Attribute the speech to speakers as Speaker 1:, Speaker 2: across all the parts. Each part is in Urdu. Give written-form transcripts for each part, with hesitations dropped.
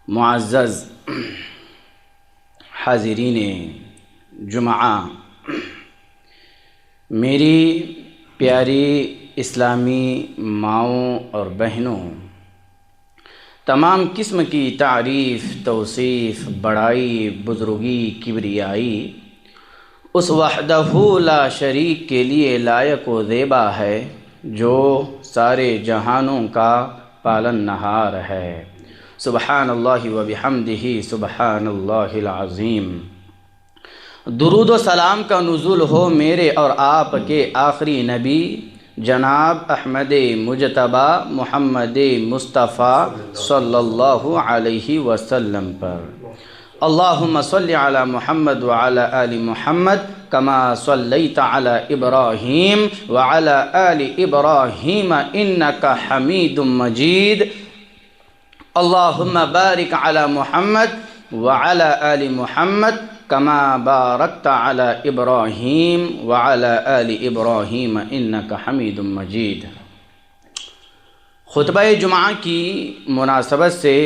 Speaker 1: معزز حاضرین جمعہ، میری پیاری اسلامی ماؤں اور بہنوں، تمام قسم کی تعریف، توصیف، بڑائی، بزرگی، کبریائی اس وحدہ لا شریک کے لیے لائق و زیبا ہے جو سارے جہانوں کا پالن نہار ہے۔ سبحان اللہ و بحمدہ، سبحان اللہ العظیم۔ درود و سلام کا نزول ہو میرے اور آپ کے آخری نبی جناب احمد مجتبی محمد مصطفیٰ صلی اللہ علیہ وسلم پر۔ اللہم صلی علی محمد وعلی آل محمد کما صلیت علی ابراہیم وعلی آل ابراہیم انکا حمید مجید۔ اللہم بارک علی محمد وعلی آل محمد کما بارکت علی ابراہیم وعلی آل ابراہیم انکا حمید مجید۔ خطبہ جمعہ کی مناسبت سے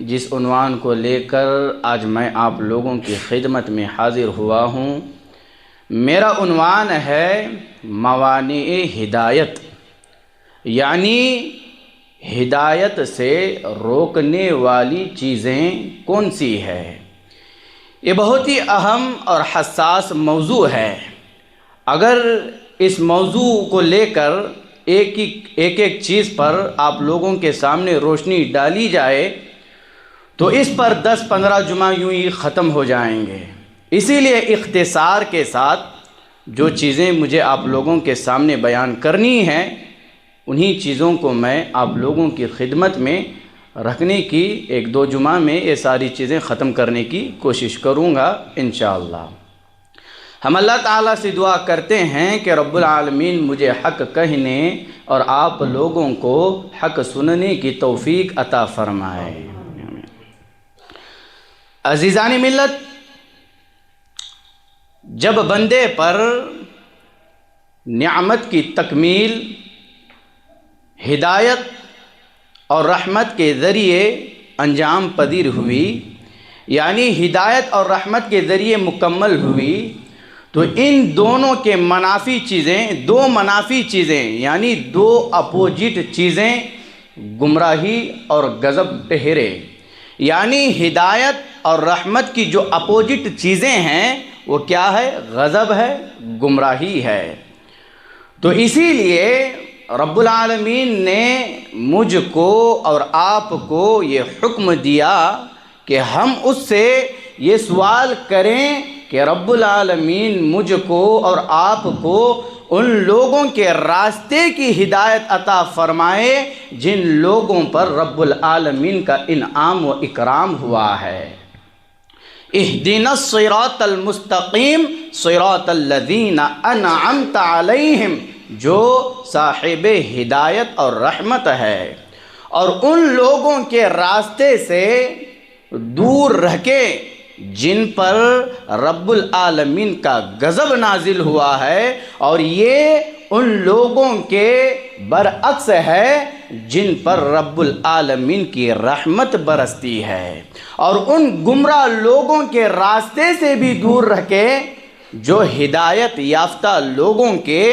Speaker 1: جس عنوان کو لے کر آج میں آپ لوگوں کی خدمت میں حاضر ہوا ہوں، میرا عنوان ہے موانع ہدایت، یعنی ہدایت سے روکنے والی چیزیں کون سی ہے۔ یہ بہت ہی اہم اور حساس موضوع ہے۔ اگر اس موضوع کو لے کر ایک چیز پر آپ لوگوں کے سامنے روشنی ڈالی جائے تو اس پر 10-15 جمعہ یوں ہی ختم ہو جائیں گے۔ اسی لیے اختصار کے ساتھ جو چیزیں مجھے آپ لوگوں کے سامنے بیان کرنی ہیں، انہی چیزوں کو میں آپ لوگوں کی خدمت میں رکھنے کی 1-2 جمعہ میں یہ ساری چیزیں ختم کرنے کی کوشش کروں گا انشاءاللہ۔ ہم اللہ تعالیٰ سے دعا کرتے ہیں کہ رب العالمین مجھے حق کہنے اور آپ لوگوں کو حق سننے کی توفیق عطا فرمائے۔ عزیزان ملت، جب بندے پر نعمت کی تکمیل ہدایت اور رحمت کے ذریعے انجام پذیر ہوئی، یعنی ہدایت اور رحمت کے ذریعے مکمل ہوئی، تو ان دونوں کے منافی چیزیں، 2 منافی چیزیں یعنی 2 اپوزٹ چیزیں گمراہی اور غضب ٹھہرے۔ یعنی ہدایت اور رحمت کی جو اپوزٹ چیزیں ہیں وہ کیا ہے؟ غضب ہے، گمراہی ہے۔ تو اسی لیے رب العالمین نے مجھ کو اور آپ کو یہ حکم دیا کہ ہم اس سے یہ سوال کریں کہ رب العالمین مجھ کو اور آپ کو ان لوگوں کے راستے کی ہدایت عطا فرمائے جن لوگوں پر رب العالمین کا انعام و اکرام ہوا ہے۔ اہدنا الصراط المستقیم صراط الذین انعمت علیہم، جو صاحب ہدایت اور رحمت ہے، اور ان لوگوں کے راستے سے دور رہ کے جن پر رب العالمین کا غضب نازل ہوا ہے، اور یہ ان لوگوں کے برعکس ہے جن پر رب العالمین کی رحمت برستی ہے، اور ان گمراہ لوگوں کے راستے سے بھی دور رہ کے جو ہدایت یافتہ لوگوں کے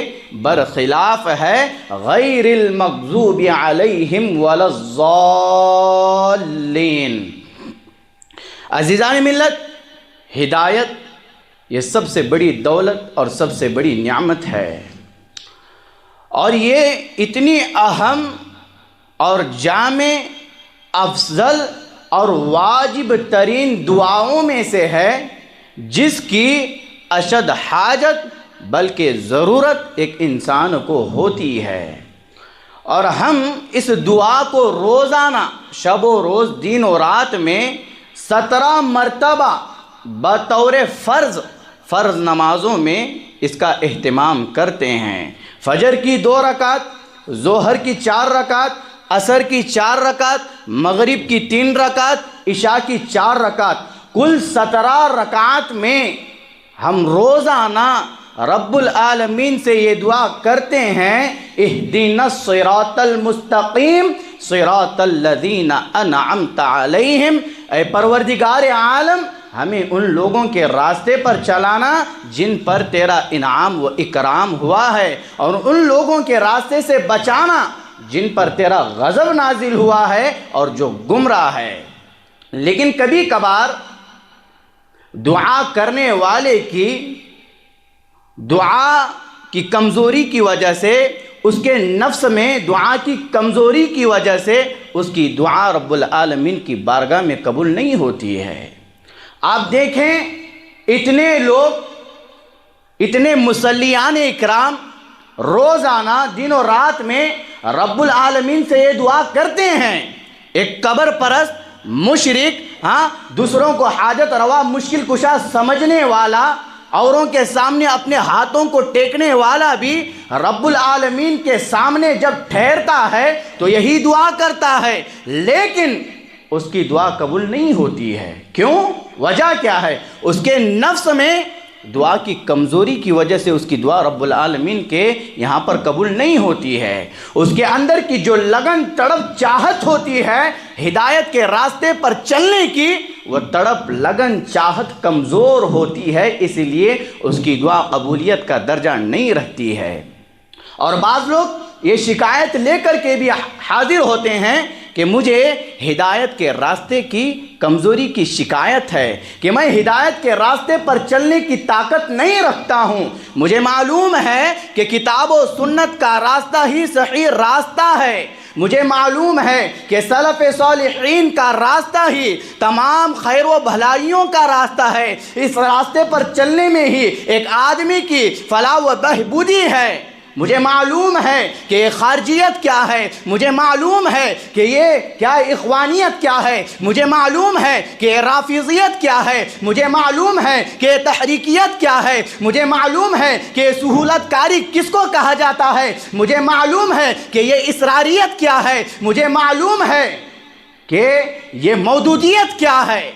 Speaker 1: برخلاف ہے، غیر المغضوب علیہم ولا الضالین۔ عزیزان ملت، ہدایت یہ سب سے بڑی دولت اور سب سے بڑی نعمت ہے، اور یہ اتنی اہم اور جامع، افضل اور واجب ترین دعاؤں میں سے ہے جس کی اشد حاجت بلکہ ضرورت ایک انسان کو ہوتی ہے۔ اور ہم اس دعا کو روزانہ شب و روز دن و رات میں 17 مرتبہ بطور فرض نمازوں میں اس کا اہتمام کرتے ہیں۔ فجر کی 2 رکعت، ظہر کی 4 رکعت، عصر کی 4 رکعت، مغرب کی 3 رکعت، عشاء کی 4 رکعت، کل 17 رکعت میں ہم روزانہ رب العالمین سے یہ دعا کرتے ہیں، اہدنا الصراط المستقیم صراط الذین انعمت علیہم، اے پروردگار عالم ہمیں ان لوگوں کے راستے پر چلانا جن پر تیرا انعام و اکرام ہوا ہے، اور ان لوگوں کے راستے سے بچانا جن پر تیرا غضب نازل ہوا ہے اور جو گمراہ ہے۔ لیکن کبھی کبھار دعا کرنے والے کی دعا کی کمزوری کی وجہ سے، اس کے نفس میں دعا کی کمزوری کی وجہ سے اس کی دعا رب العالمین کی بارگاہ میں قبول نہیں ہوتی ہے۔ آپ دیکھیں اتنے لوگ، اتنے مصلیان اکرام روزانہ دن و رات میں رب العالمین سے یہ دعا کرتے ہیں۔ ایک قبر پرست مشرک، دوسروں کو حاجت روا مشکل کشا سمجھنے والا، اوروں کے سامنے اپنے ہاتھوں کو ٹیکنے والا بھی رب العالمین کے سامنے جب ٹھہرتا ہے تو یہی دعا کرتا ہے، لیکن اس کی دعا قبول نہیں ہوتی ہے۔ کیوں؟ وجہ کیا ہے؟ اس کے نفس میں دعا کی کمزوری کی وجہ سے اس کی دعا رب العالمین کے یہاں پر قبول نہیں ہوتی ہے۔ اس کے اندر کی جو لگن تڑپ چاہت ہوتی ہے ہدایت کے راستے پر چلنے کی، وہ تڑپ لگن چاہت کمزور ہوتی ہے، اس لیے اس کی دعا قبولیت کا درجہ نہیں رکھتی ہے۔ اور بعض لوگ یہ شکایت لے کر کے بھی حاضر ہوتے ہیں کہ مجھے ہدایت کے راستے کی کمزوری کی شکایت ہے، کہ میں ہدایت کے راستے پر چلنے کی طاقت نہیں رکھتا ہوں۔ مجھے معلوم ہے کہ کتاب و سنت کا راستہ ہی صحیح راستہ ہے، مجھے معلوم ہے کہ سلف صالحین کا راستہ ہی تمام خیر و بھلائیوں کا راستہ ہے، اس راستے پر چلنے میں ہی ایک آدمی کی فلاح و بہبودی ہے۔ مجھے معلوم ہے کہ یہ خارجیت کیا ہے، مجھے معلوم ہے کہ یہ کیا اخوانیت کیا ہے، مجھے معلوم ہے کہ یہ رافضیت کیا ہے، مجھے معلوم ہے کہ یہ تحریکیت کیا ہے، مجھے معلوم ہے کہ یہ سہولت کاری کس کو کہا جاتا ہے، مجھے معلوم ہے کہ یہ اسراریت کیا ہے، مجھے معلوم ہے کہ یہ مودودیت کیا ہے،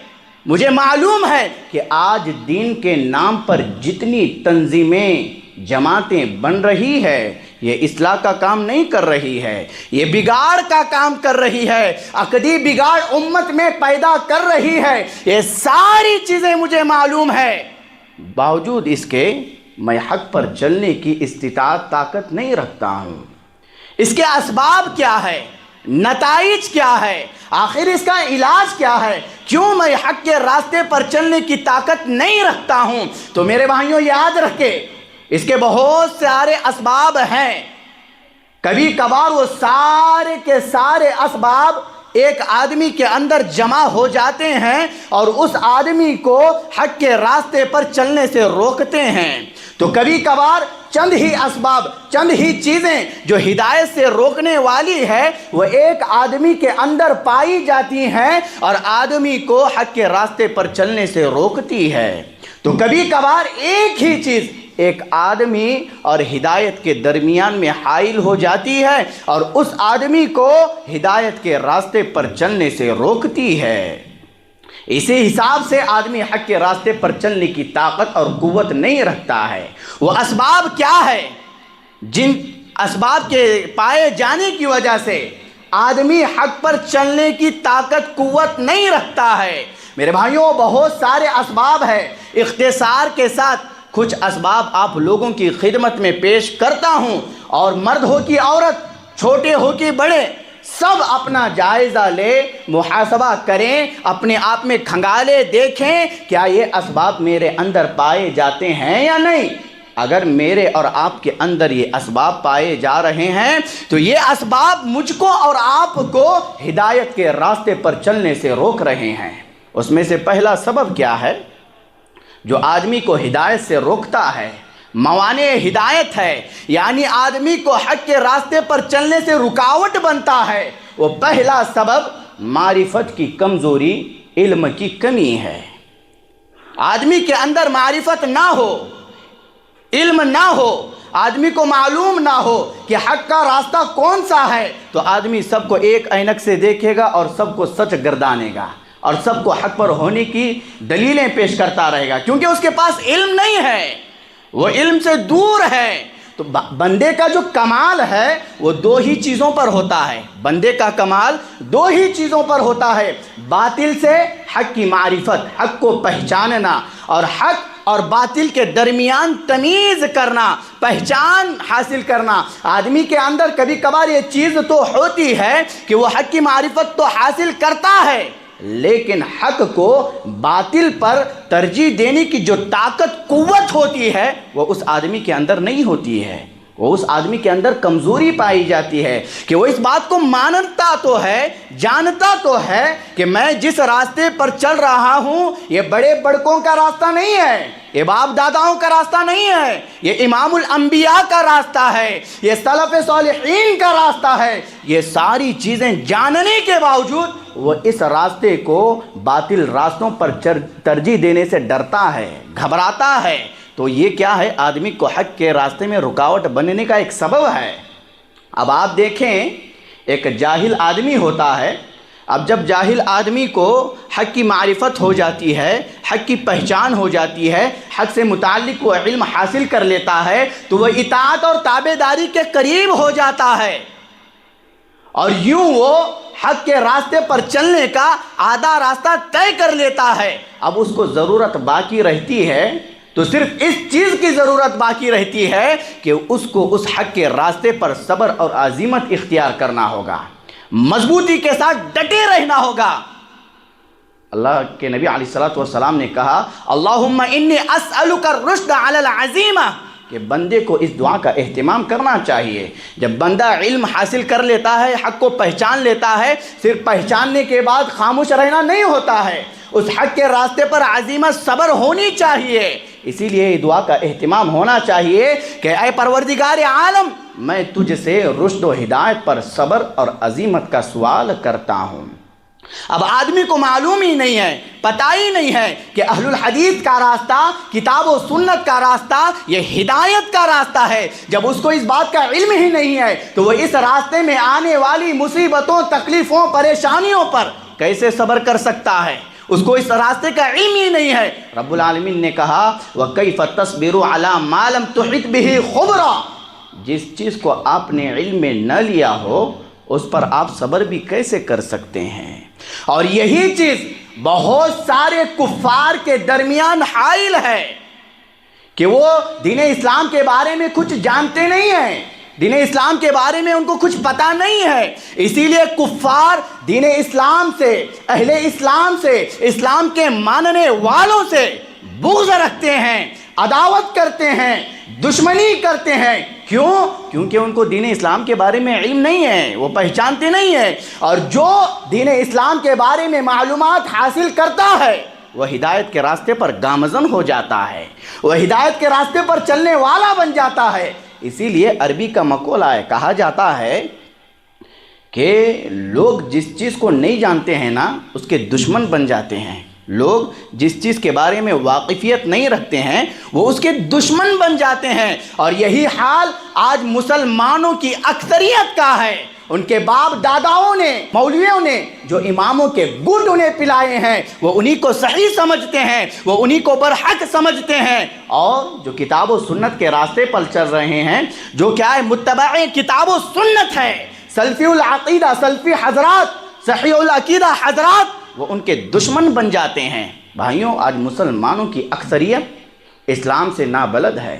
Speaker 1: مجھے معلوم ہے کہ آج دین کے نام پر جتنی تنظیمیں جماعتیں بن رہی ہے یہ اصلاح کا کام نہیں کر رہی ہے، یہ بگاڑ کا کام کر رہی ہے، عقدی بگاڑ امت میں پیدا کر رہی ہے۔ یہ ساری چیزیں مجھے معلوم ہے، باوجود اس کے میں حق پر چلنے کی استطاعت طاقت نہیں رکھتا ہوں۔ اس کے اسباب کیا ہے، نتائج کیا ہے، آخر اس کا علاج کیا ہے، کیوں میں حق کے راستے پر چلنے کی طاقت نہیں رکھتا ہوں؟ تو میرے بھائیوں یاد رکھے اس کے بہت سارے اسباب ہیں۔ کبھی کبھار وہ سارے کے سارے اسباب ایک آدمی کے اندر جمع ہو جاتے ہیں اور اس آدمی کو حق کے راستے پر چلنے سے روکتے ہیں۔ تو کبھی کبھار چند ہی اسباب، چند ہی چیزیں جو ہدایت سے روکنے والی ہے وہ ایک آدمی کے اندر پائی جاتی ہیں اور آدمی کو حق کے راستے پر چلنے سے روکتی ہے۔ تو کبھی کبھار ایک ہی چیز ایک آدمی اور ہدایت کے درمیان میں حائل ہو جاتی ہے اور اس آدمی کو ہدایت کے راستے پر چلنے سے روکتی ہے۔ اسی حساب سے آدمی حق کے راستے پر چلنے کی طاقت اور قوت نہیں رکھتا ہے۔ وہ اسباب کیا ہے جن اسباب کے پائے جانے کی وجہ سے آدمی حق پر چلنے کی طاقت قوت نہیں رکھتا ہے؟ میرے بھائیوں بہت سارے اسباب ہیں، اختصار کے ساتھ کچھ اسباب آپ لوگوں کی خدمت میں پیش کرتا ہوں، اور مرد ہو کہ عورت، چھوٹے ہو کہ بڑے، سب اپنا جائزہ لے، محاسبہ کریں، اپنے آپ میں کھنگالے دیکھیں کیا یہ اسباب میرے اندر پائے جاتے ہیں یا نہیں۔ اگر میرے اور آپ کے اندر یہ اسباب پائے جا رہے ہیں تو یہ اسباب مجھ کو اور آپ کو ہدایت کے راستے پر چلنے سے روک رہے ہیں۔ اس میں سے پہلا سبب کیا ہے جو آدمی کو ہدایت سے روکتا ہے؟ موانع ہدایت ہے، یعنی آدمی کو حق کے راستے پر چلنے سے رکاوٹ بنتا ہے۔ وہ پہلا سبب معرفت کی کمزوری، علم کی کمی ہے۔ آدمی کے اندر معرفت نہ ہو، علم نہ ہو، آدمی کو معلوم نہ ہو کہ حق کا راستہ کون سا ہے، تو آدمی سب کو ایک اینک سے دیکھے گا اور سب کو سچ گردانے گا اور سب کو حق پر ہونے کی دلیلیں پیش کرتا رہے گا، کیونکہ اس کے پاس علم نہیں ہے، وہ علم سے دور ہے۔ تو بندے کا جو کمال ہے وہ دو ہی چیزوں پر ہوتا ہے، بندے کا کمال دو ہی چیزوں پر ہوتا ہے، باطل سے حق کی معرفت، حق کو پہچاننا، اور حق اور باطل کے درمیان تمیز کرنا، پہچان حاصل کرنا۔ آدمی کے اندر کبھی کبھار یہ چیز تو ہوتی ہے کہ وہ حق کی معرفت تو حاصل کرتا ہے، لیکن حق کو باطل پر ترجیح دینے کی جو طاقت قوت ہوتی ہے وہ اس آدمی کے اندر نہیں ہوتی ہے، وہ اس آدمی کے اندر کمزوری پائی جاتی ہے کہ وہ اس بات کو مانتا تو ہے، جانتا تو ہے کہ میں جس راستے پر چل رہا ہوں یہ بڑے بڑکوں کا راستہ نہیں ہے، یہ باپ داداؤں کا راستہ نہیں ہے، یہ امام الانبیاء کا راستہ ہے، یہ سلف صالحین کا راستہ ہے۔ یہ ساری چیزیں جاننے کے باوجود وہ اس راستے کو باطل راستوں پر ترجیح دینے سے ڈرتا ہے، گھبراتا ہے۔ تو یہ کیا ہے؟ آدمی کو حق کے راستے میں رکاوٹ بننے کا ایک سبب ہے۔ اب آپ دیکھیں، ایک جاہل آدمی ہوتا ہے، اب جب جاہل آدمی کو حق کی معرفت ہو جاتی ہے، حق کی پہچان ہو جاتی ہے، حق سے متعلق وہ علم حاصل کر لیتا ہے، تو وہ اطاعت اور تابعداری کے قریب ہو جاتا ہے، اور یوں وہ حق کے راستے پر چلنے کا آدھا راستہ طے کر لیتا ہے۔ اب اس کو ضرورت باقی رہتی ہے تو صرف اس چیز کی ضرورت باقی رہتی ہے کہ اس کو اس حق کے راستے پر صبر اور عزیمت اختیار کرنا ہوگا، مضبوطی کے ساتھ ڈٹے رہنا ہوگا۔ اللہ کے نبی علیہ الصلوۃ والسلام نے کہا، اللہم انی اسألک الرشد علی العزیمہ، کہ بندے کو اس دعا کا اہتمام کرنا چاہیے۔ جب بندہ علم حاصل کر لیتا ہے، حق کو پہچان لیتا ہے، صرف پہچاننے کے بعد خاموش رہنا نہیں ہوتا ہے، اس حق کے راستے پر عزیمت صبر ہونی چاہیے۔ اسی لیے یہ دعا کا اہتمام ہونا چاہیے کہ اے پروردگار عالم، میں تجھ سے رشد و ہدایت پر صبر اور عزیمت کا سوال کرتا ہوں۔ اب آدمی کو معلوم ہی نہیں ہے، پتہ ہی نہیں ہے کہ اہل الحدیث کا راستہ، کتاب و سنت کا راستہ یہ ہدایت کا راستہ ہے۔ جب اس کو اس بات کا علم ہی نہیں ہے تو وہ اس راستے میں آنے والی مصیبتوں، تکلیفوں، پریشانیوں پر کیسے صبر کر سکتا ہے؟ اس کو اس راستے کا علم ہی نہیں ہے۔ رب العالمین نے کہا، وَكَيْفَ تَصْبِرُ عَلَى مَا لَمْ تُحِطْ بِهِ خُبْرًا، جس چیز کو آپ نے علم میں نہ لیا ہو اس پر آپ صبر بھی کیسے کر سکتے ہیں؟ اور یہی چیز بہت سارے کفار کے درمیان حائل ہے کہ وہ دین اسلام کے بارے میں کچھ جانتے نہیں ہیں، دین اسلام کے بارے میں ان کو کچھ پتہ نہیں ہے، اسی لیے کفار دین اسلام سے، اہل اسلام سے، اسلام کے ماننے والوں سے بغض رکھتے ہیں، عداوت کرتے ہیں، دشمنی کرتے ہیں۔ کیوں؟ کیونکہ ان کو دین اسلام کے بارے میں علم نہیں ہے، وہ پہچانتے نہیں ہیں، اور جو دین اسلام کے بارے میں معلومات حاصل کرتا ہے وہ ہدایت کے راستے پر گامزن ہو جاتا ہے، وہ ہدایت کے راستے پر چلنے والا بن جاتا ہے۔ اسی لیے عربی کا مقولہ ہے، کہا جاتا ہے کہ لوگ جس چیز کو نہیں جانتے ہیں نا اس کے دشمن بن جاتے ہیں، لوگ جس چیز کے بارے میں واقفیت نہیں رکھتے ہیں وہ اس کے دشمن بن جاتے ہیں، اور یہی حال آج مسلمانوں کی اکثریت کا ہے۔ ان کے باپ داداؤں نے، مولویوں نے جو اماموں کے گڈ انہیں پلائے ہیں وہ انہی کو صحیح سمجھتے ہیں، وہ انہی کو برحق سمجھتے ہیں، اور جو کتاب و سنت کے راستے پر چل رہے ہیں، جو کیا ہے، متبع کتاب و سنت ہے، سلفی العقیدہ، سلفی حضرات، صحیح العقیدہ حضرات، وہ ان کے دشمن بن جاتے ہیں۔ بھائیوں، آج مسلمانوں کی اکثریت اسلام سے نابلد ہے،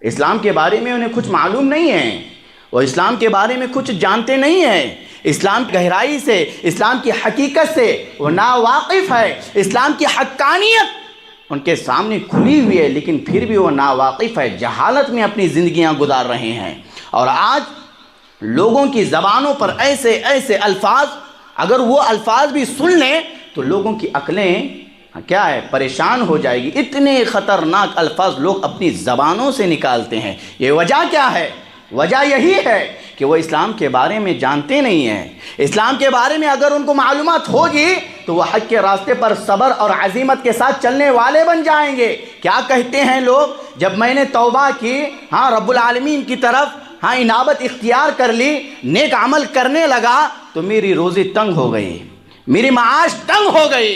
Speaker 1: اسلام کے بارے میں انہیں کچھ معلوم نہیں ہے، وہ اسلام کے بارے میں کچھ جانتے نہیں ہیں، اسلام کی گہرائی سے، اسلام کی حقیقت سے وہ ناواقف ہے، اسلام کی حقانیت ان کے سامنے کھلی ہوئی ہے، لیکن پھر بھی وہ ناواقف ہے، جہالت میں اپنی زندگیاں گزار رہے ہیں۔ اور آج لوگوں کی زبانوں پر ایسے ایسے الفاظ، اگر وہ الفاظ بھی سن لیں تو لوگوں کی عقلیں کیا ہے، پریشان ہو جائے گی، اتنے خطرناک الفاظ لوگ اپنی زبانوں سے نکالتے ہیں۔ یہ وجہ کیا ہے؟ وجہ یہی ہے کہ وہ اسلام کے بارے میں جانتے نہیں ہیں۔ اسلام کے بارے میں اگر ان کو معلومات ہوگی تو وہ حق کے راستے پر صبر اور عزیمت کے ساتھ چلنے والے بن جائیں گے۔ کیا کہتے ہیں لوگ؟ جب میں نے توبہ کی، رب العالمین کی طرف انابت اختیار کر لی، نیک عمل کرنے لگا، تو میری روزی تنگ ہو گئی، میری معاش تنگ ہو گئی،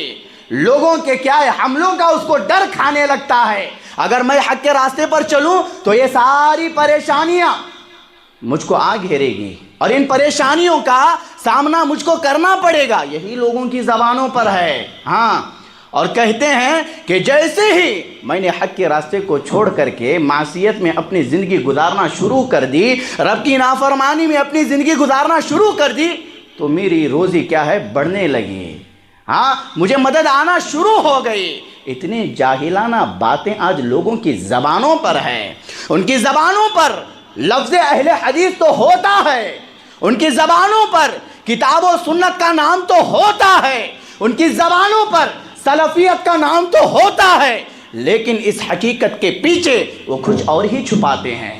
Speaker 1: لوگوں کے کیا ہے، حملوں کا اس کو ڈر کھانے لگتا ہے، اگر میں حق کے راستے پر چلوں تو یہ ساری پریشانیاں مجھ کو آ گھیرے گی اور ان پریشانیوں کا سامنا مجھ کو کرنا پڑے گا. یہی لوگوں کی زبانوں پر ہے. ہاں، اور کہتے ہیں کہ جیسے ہی میں نے حق کے راستے کو چھوڑ کر کے معصیت میں اپنی زندگی گزارنا شروع کر دی، رب کی نافرمانی میں اپنی زندگی گزارنا شروع کر دی، تو میری روزی کیا ہے، بڑھنے لگی. ہاں، مجھے مدد آنا شروع ہو گئی. اتنے جاہلانہ باتیں آج لوگوں کی زبانوں پر ہیں. ان کی زبانوں پر لفظ اہل حدیث تو ہوتا ہے، ان کی زبانوں پر کتاب و سنت کا نام تو ہوتا ہے، ان کی زبانوں پر سلفیت کا نام تو ہوتا ہے، لیکن اس حقیقت کے پیچھے وہ کچھ اور ہی چھپاتے ہیں.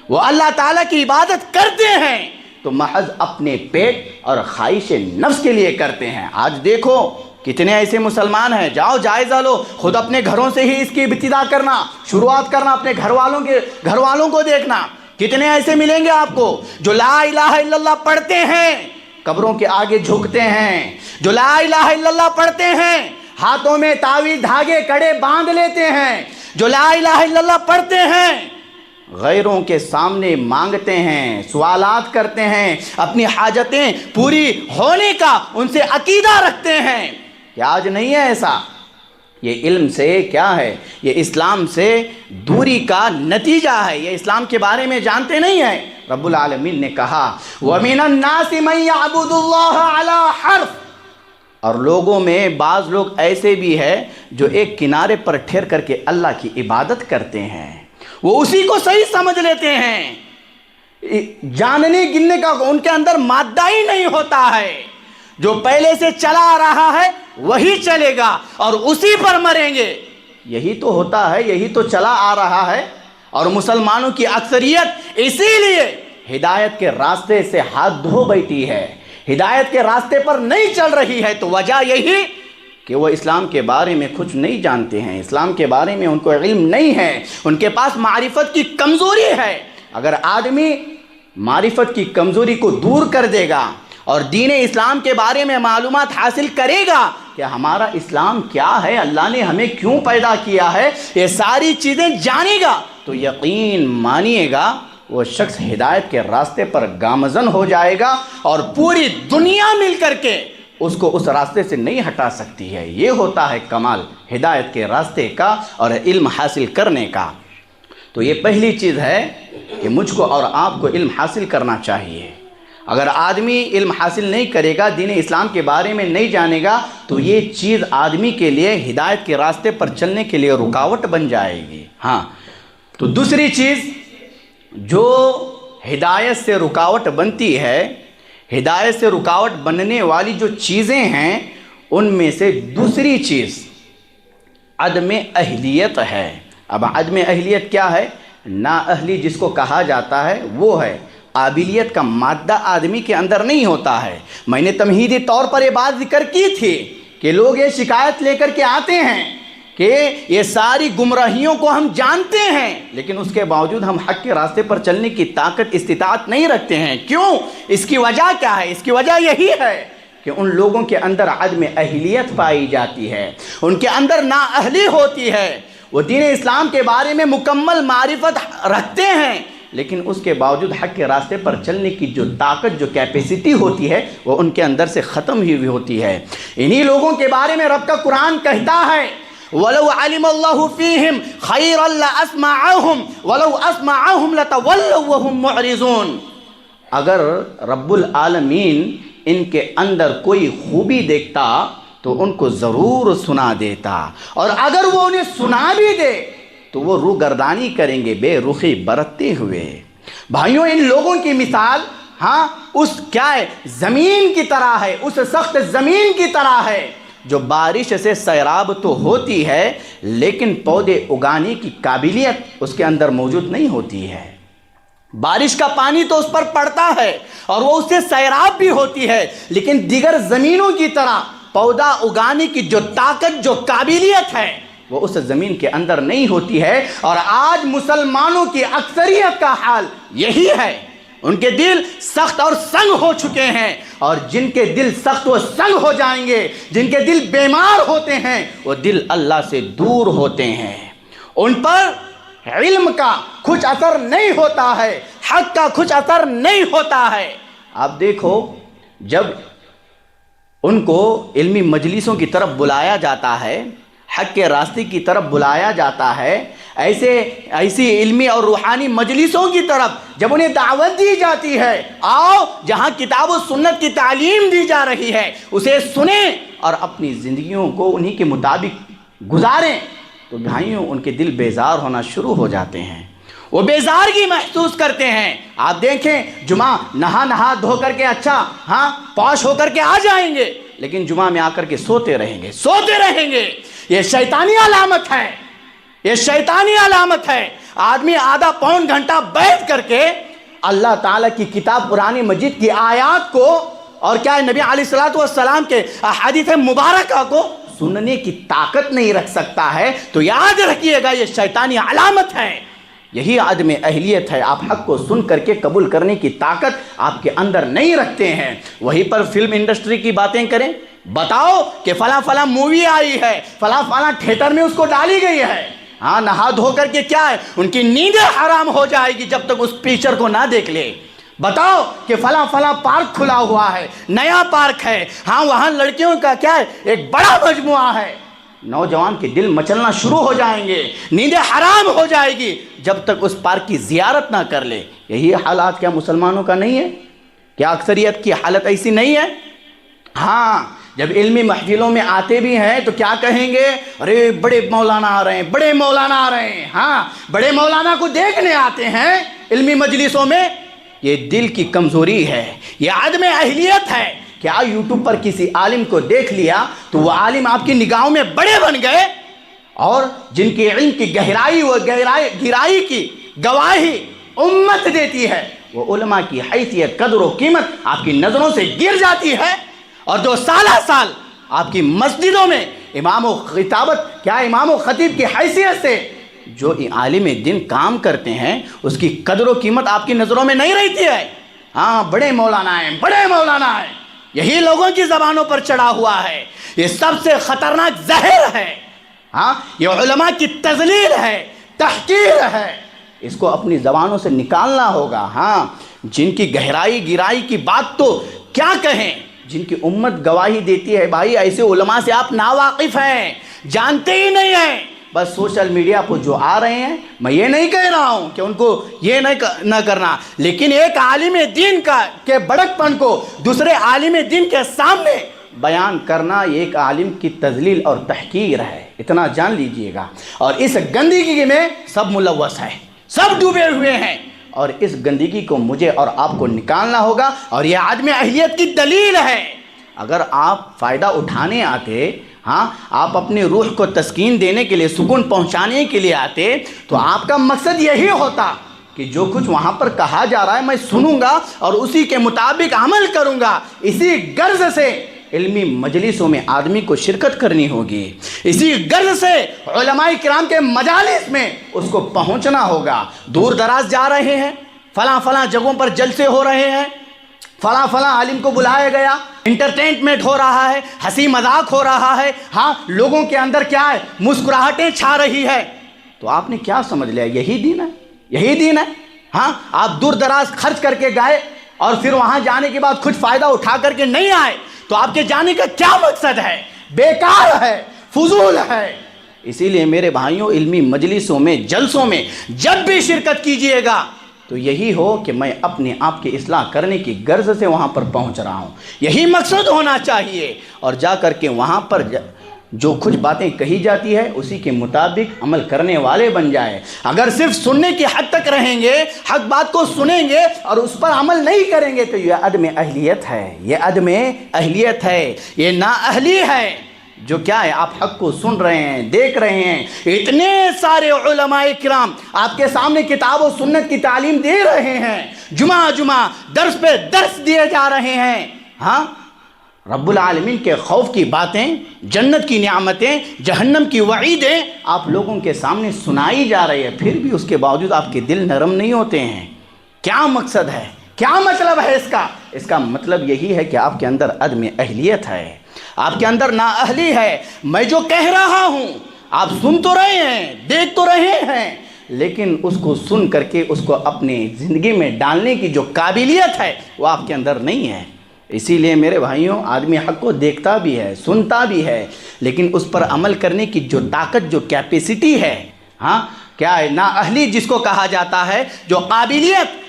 Speaker 1: وہ اللہ تعالیٰ کی عبادت کرتے ہیں تو محض اپنے پیٹ اور خواہش نفس کے لیے کرتے ہیں. آج دیکھو کتنے ایسے مسلمان ہیں، جاؤ جائزہ لو، خود اپنے گھروں سے ہی اس کی ابتدا کرنا، شروعات کرنا، اپنے گھر والوں کو دیکھنا. کتنے ایسے ملیں گے آپ کو جو لا الہ الا اللہ پڑھتے ہیں، قبروں کے آگے جھکتے ہیں، جو لا الہ الا اللہ پڑھتے ہیں، ہاتھوں میں تعویذ دھاگے کڑے باندھ لیتے ہیں، جو لا الہ الا اللہ پڑھتے ہیں، غیروں کے سامنے مانگتے ہیں، سوالات کرتے ہیں، اپنی حاجتیں پوری ہونے کا ان سے عقیدہ رکھتے ہیں. کیا آج نہیں ہے ایسا؟ یہ علم سے کیا ہے، یہ اسلام سے دوری کا نتیجہ ہے. یہ اسلام کے بارے میں جانتے نہیں ہیں. رب العالمین نے کہا وَمِنَ النَّاسِ مَن يَعْبُدُ اللَّهَ عَلَى حَرْفٍ، اور لوگوں میں بعض لوگ ایسے بھی ہیں جو ایک کنارے پر ٹھہر کر کے اللہ کی عبادت کرتے ہیں، وہ اسی کو صحیح سمجھ لیتے ہیں. جاننے گننے کا ان کے اندر مادہ ہی نہیں ہوتا ہے. جو پہلے سے چلا آ رہا ہے وہی چلے گا اور اسی پر مریں گے. یہی تو ہوتا ہے، یہی تو چلا آ رہا ہے. اور مسلمانوں کی اکثریت اسی لیے ہدایت کے راستے سے ہاتھ دھو بیٹھی ہے، ہدایت کے راستے پر نہیں چل رہی ہے. تو وجہ یہی کہ وہ اسلام کے بارے میں کچھ نہیں جانتے ہیں، اسلام کے بارے میں ان کو علم نہیں ہے، ان کے پاس معرفت کی کمزوری ہے. اگر آدمی معرفت کی کمزوری کو دور کر دے گا اور دین اسلام کے بارے میں معلومات حاصل کرے گا کہ ہمارا اسلام کیا ہے، اللہ نے ہمیں کیوں پیدا کیا ہے، یہ ساری چیزیں جانے گا، تو یقین مانیے گا وہ شخص ہدایت کے راستے پر گامزن ہو جائے گا اور پوری دنیا مل کر کے اس کو اس راستے سے نہیں ہٹا سکتی ہے. یہ ہوتا ہے کمال ہدایت کے راستے کا اور علم حاصل کرنے کا. تو یہ پہلی چیز ہے کہ مجھ کو اور آپ کو علم حاصل کرنا چاہیے. اگر آدمی علم حاصل نہیں کرے گا، دین اسلام کے بارے میں نہیں جانے گا، تو یہ چیز آدمی کے لیے ہدایت کے راستے پر چلنے کے لیے رکاوٹ بن جائے گی. ہاں، تو دوسری چیز جو ہدایت سے رکاوٹ بنتی ہے، ہدایت سے رکاوٹ بننے والی جو چیزیں ہیں، ان میں سے دوسری چیز عدم اہلیت ہے. اب عدم اہلیت کیا ہے؟ نااہلی جس کو کہا جاتا ہے وہ ہے قابلیت کا مادہ آدمی کے اندر نہیں ہوتا ہے. میں نے تمہیدی طور پر یہ بات ذکر کی تھی کہ لوگ یہ شکایت لے کر کے آتے ہیں کہ یہ ساری گمراہیوں کو ہم جانتے ہیں لیکن اس کے باوجود ہم حق کے راستے پر چلنے کی طاقت استطاعت نہیں رکھتے ہیں. کیوں؟ اس کی وجہ کیا ہے؟ اس کی وجہ یہی ہے کہ ان لوگوں کے اندر عدم اہلیت پائی جاتی ہے، ان کے اندر نااہلی ہوتی ہے. وہ دین اسلام کے بارے میں مکمل معرفت رکھتے ہیں لیکن اس کے باوجود حق کے راستے پر چلنے کی جو طاقت، جو کیپیسٹی ہوتی ہے، وہ ان کے اندر سے ختم ہی ہوتی ہے. انہی لوگوں کے بارے میں رب کا قرآن کہتا ہے وَلَوْ عَلِمَ اللَّهُ فِيهِمْ خَيْرًا لَأَسْمَعَهُمْ وَلَوْ أَسْمَعَهُمْ لَتَوَلَّوْا وَهُمْ مُعْرِضُونَ. اگر رب العالمین ان کے اندر کوئی خوبی دیکھتا تو ان کو ضرور سنا دیتا، اور اگر وہ انہیں سنا بھی دے تو وہ روگردانی کریں گے بے رخی برتتے ہوئے. بھائیوں، ان لوگوں کی مثال اس کیا ہے؟ زمین کی طرح ہے، اس سخت زمین کی طرح ہے جو بارش سے سیراب تو ہوتی ہے لیکن پودے اگانے کی قابلیت اس کے اندر موجود نہیں ہوتی ہے. بارش کا پانی تو اس پر پڑتا ہے اور وہ اس سے سیراب بھی ہوتی ہے لیکن دیگر زمینوں کی طرح پودا اگانے کی جو طاقت، جو قابلیت ہے، وہ اس زمین کے اندر نہیں ہوتی ہے. اور آج مسلمانوں کی اکثریت کا حال یہی ہے. ان کے دل سخت اور سنگ ہو چکے ہیں، اور جن کے دل سخت و سنگ ہو جائیں گے، جن کے دل بیمار ہوتے ہیں، وہ دل اللہ سے دور ہوتے ہیں. ان پر علم کا کچھ اثر نہیں ہوتا ہے، حق کا کچھ اثر نہیں ہوتا ہے۔ آپ دیکھو جب ان کو علمی مجلسوں کی طرف بلایا جاتا ہے، حق کے راستے کی طرف بلایا جاتا ہے، ایسی علمی اور روحانی مجلسوں کی طرف جب انہیں دعوت دی جاتی ہے، آؤ جہاں کتاب و سنت کی تعلیم دی جا رہی ہے اسے سنیں اور اپنی زندگیوں کو انہی کے مطابق گزاریں، تو بھائیوں ان کے دل بیزار ہونا شروع ہو جاتے ہیں، وہ بیزارگی محسوس کرتے ہیں۔ آپ دیکھیں جمعہ نہا دھو کر کے اچھا پاش ہو کر کے آ جائیں گے، لیکن جمعہ میں آ کر کے سوتے رہیں گے۔ یہ شیطانی علامت ہے، یہ شیطانی علامت ہے۔ آدمی آدھا پون گھنٹہ بیٹھ کر کے اللہ تعالیٰ کی کتاب قرآن مجید کی آیات کو اور کیا نبی علیہ السلام کے احادیث مبارکہ کو سننے کی طاقت نہیں رکھ سکتا ہے، تو یاد رکھیے گا یہ شیطانی علامت ہے، یہی عدم اہلیت ہے۔ آپ حق کو سن کر کے قبول کرنے کی طاقت آپ کے اندر نہیں رکھتے ہیں۔ وہیں پر فلم انڈسٹری کی باتیں کریں، بتاؤ کہ فلاں مووی آئی ہے، فلاں تھیٹر میں اس کو ڈالی گئی ہے، نہا دھو کر کے کیا ہے ان کی نیندیں حرام ہو جائے گی جب تک اس پکچر کو نہ دیکھ لے۔ بتاؤ کہ فلاں پارک کھلا ہوا ہے، نیا پارک ہے، وہاں لڑکیوں کا کیا ہے ایک بڑا مجموعہ ہے، نوجوان کے دل مچلنا شروع ہو جائیں گے، نیندیں حرام ہو جائے گی جب تک اس پارک کی زیارت نہ کر لے۔ یہی حالات کیا مسلمانوں کا نہیں ہے؟ کیا اکثریت کی حالت ایسی نہیں ہے؟ جب علمی محفلوں میں آتے بھی ہیں تو کیا کہیں گے؟ ارے بڑے مولانا آ رہے ہیں، بڑے مولانا آ رہے ہیں۔ بڑے مولانا کو دیکھنے آتے ہیں علمی مجلسوں میں۔ یہ دل کی کمزوری ہے، یہ عدم اہلیت ہے۔ کیا یوٹیوب پر کسی عالم کو دیکھ لیا تو وہ عالم آپ کی نگاہوں میں بڑے بن گئے، اور جن کی علم کی گہرائی و گہرائی کی گواہی امت دیتی ہے، وہ علماء کی حیثیت قدر و قیمت آپ کی نظروں سے گر جاتی ہے، اور جو سالہ سال آپ کی مسجدوں میں امام و خطیب کی حیثیت سے جو عالم دین کام کرتے ہیں اس کی قدر و قیمت آپ کی نظروں میں نہیں رہتی ہے۔ بڑے مولانا ہیں، بڑے مولانا ہیں، یہی لوگوں کی زبانوں پر چڑھا ہوا ہے۔ یہ سب سے خطرناک زہر ہے، یہ علماء کی تذلیل ہے، تحقیر ہے، اس کو اپنی زبانوں سے نکالنا ہوگا۔ جن کی گہرائی کی بات تو کیا کہیں، جن کی امت گواہی دیتی ہے، بھائی ایسے علماء سے آپ ناواقف ہیں، جانتے ہی نہیں ہیں۔ بس سوشل میڈیا کو جو آ رہے ہیں، میں یہ نہیں کہہ رہا ہوں کہ ان کو یہ نہ کرنا، لیکن ایک عالم دین کے بڑک پن کو دوسرے عالم دین کے سامنے بیان کرنا ایک عالم کی تذلیل اور تحقیر ہے، اتنا جان لیجئے گا۔ اور اس گندگی میں سب ملوث ہیں، سب ڈوبے ہوئے ہیں، اور اس گندگی کو مجھے اور آپ کو نکالنا ہوگا، اور یہ عدم اہلیت کی دلیل ہے۔ اگر آپ فائدہ اٹھانے آتے، آپ اپنی روح کو تسکین دینے کے لیے، سکون پہنچانے کے لیے آتے، تو آپ کا مقصد یہی ہوتا کہ جو کچھ وہاں پر کہا جا رہا ہے میں سنوں گا اور اسی کے مطابق عمل کروں گا۔ اسی غرض سے علمی مجلسوں میں آدمی کو شرکت کرنی ہوگی، اسی غرض سے علماء کرام کے مجالس میں اس کو پہنچنا ہوگا۔ دور دراز جا رہے ہیں، فلاں جگہوں پر جلسے ہو رہے ہیں، فلاں عالم کو بلایا گیا، انٹرٹینمنٹ ہو رہا ہے، ہنسی مذاق ہو رہا ہے، لوگوں کے اندر کیا ہے مسکراہٹیں چھا رہی ہے، تو آپ نے کیا سمجھ لیا یہی دین ہے؟ یہی دین ہے؟ آپ دور دراز خرچ کر کے گئے اور پھر وہاں جانے کے بعد کچھ فائدہ اٹھا کر کے نہیں آئے، تو آپ کے جانے کا کیا مقصد ہے؟ بیکار ہے، فضول ہے۔ اسی لیے میرے بھائیوں، علمی مجلسوں میں، جلسوں میں جب بھی شرکت کیجئے گا تو یہی ہو کہ میں اپنے آپ کی اصلاح کرنے کی غرض سے وہاں پر پہنچ رہا ہوں، یہی مقصد ہونا چاہیے، اور جا کر کے وہاں پر جو کچھ باتیں کہی جاتی ہے اسی کے مطابق عمل کرنے والے بن جائے۔ اگر صرف سننے کی حد تک رہیں گے، حق بات کو سنیں گے اور اس پر عمل نہیں کریں گے، تو یہ عدم اہلیت ہے، یہ عدم اہلیت ہے، یہ نااہلی ہے۔ جو کیا ہے، آپ حق کو سن رہے ہیں، دیکھ رہے ہیں، اتنے سارے علماء کرام آپ کے سامنے کتاب و سنت کی تعلیم دے رہے ہیں، جمعہ درس پہ درس دیے جا رہے ہیں، رب العالمین کے خوف کی باتیں، جنت کی نعمتیں، جہنم کی وعیدیں آپ لوگوں کے سامنے سنائی جا رہی ہے، پھر بھی اس کے باوجود آپ کے دل نرم نہیں ہوتے ہیں۔ کیا مقصد ہے؟ کیا مطلب ہے اس کا؟ اس کا مطلب یہی ہے کہ آپ کے اندر عدم اہلیت ہے، آپ کے اندر نااہلی ہے۔ میں جو کہہ رہا ہوں آپ سن تو رہے ہیں، دیکھ تو رہے ہیں، لیکن اس کو سن کر کے اس کو اپنی زندگی میں ڈالنے کی جو قابلیت ہے وہ آپ کے اندر نہیں ہے۔ اسی لیے میرے بھائیوں، آدمی حق کو دیکھتا بھی ہے، سنتا بھی ہے، لیکن اس پر عمل کرنے کی جو طاقت، جو کیپیسٹی ہے، ہاں کیا ہے، نااہلی جس کو کہا جاتا ہے، جو قابلیت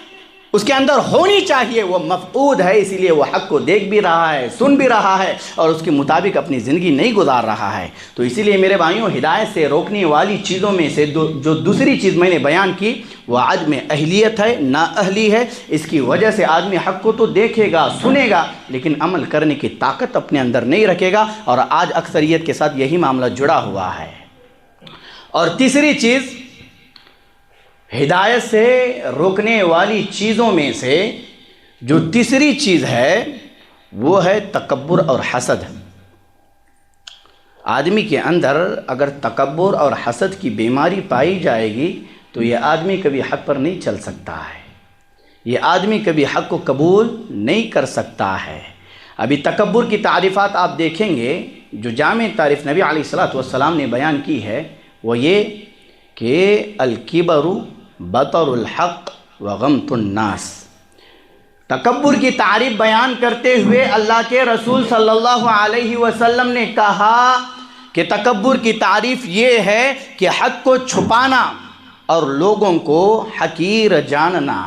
Speaker 1: اس کے اندر ہونی چاہیے وہ مفقود ہے۔ اسی لیے وہ حق کو دیکھ بھی رہا ہے، سن بھی رہا ہے، اور اس کے مطابق اپنی زندگی نہیں گزار رہا ہے۔ تو اسی لیے میرے بھائیوں، ہدایت سے روکنے والی چیزوں میں سے جو دوسری چیز میں نے بیان کی وہ عدم اہلیت ہے، نااہلی ہے۔ اس کی وجہ سے آدمی حق کو تو دیکھے گا، سنے گا، لیکن عمل کرنے کی طاقت اپنے اندر نہیں رکھے گا، اور آج اکثریت کے ساتھ یہی معاملہ جڑا ہوا ہے۔ اور تیسری چیز، ہدایت سے روکنے والی چیزوں میں سے جو تیسری چیز ہے وہ ہے تکبر اور حسد۔ آدمی کے اندر اگر تکبر اور حسد کی بیماری پائی جائے گی تو یہ آدمی کبھی حق پر نہیں چل سکتا ہے، یہ آدمی کبھی حق کو قبول نہیں کر سکتا ہے۔ ابھی تکبر کی تعریفات آپ دیکھیں گے، جو جامع تعریف نبی علیہ السلام نے بیان کی ہے وہ یہ کہ الکبر بطر الحق وغمط الناس۔ تکبر کی تعریف بیان کرتے ہوئے اللہ کے رسول صلی اللہ علیہ وسلم نے کہا کہ تکبر کی تعریف یہ ہے کہ حق کو چھپانا اور لوگوں کو حقیر جاننا۔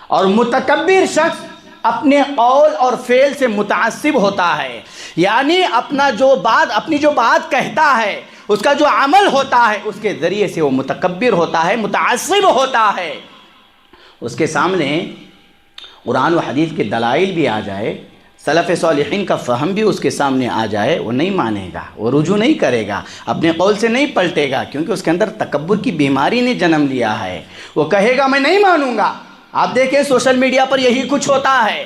Speaker 1: اور متکبر شخص اپنے قول اور فعل سے متعصب ہوتا ہے، یعنی اپنی جو بات کہتا ہے، اس کا جو عمل ہوتا ہے، اس کے ذریعے سے وہ متکبر ہوتا ہے، متعصب ہوتا ہے۔ اس کے سامنے قرآن و حدیث کے دلائل بھی آ جائے، سلف صالحین کا فہم بھی اس کے سامنے آ جائے، وہ نہیں مانے گا، وہ رجوع نہیں کرے گا، اپنے قول سے نہیں پلٹے گا، کیونکہ اس کے اندر تکبر کی بیماری نے جنم لیا ہے۔ وہ کہے گا میں نہیں مانوں گا۔ آپ دیکھیں سوشل میڈیا پر یہی کچھ ہوتا ہے،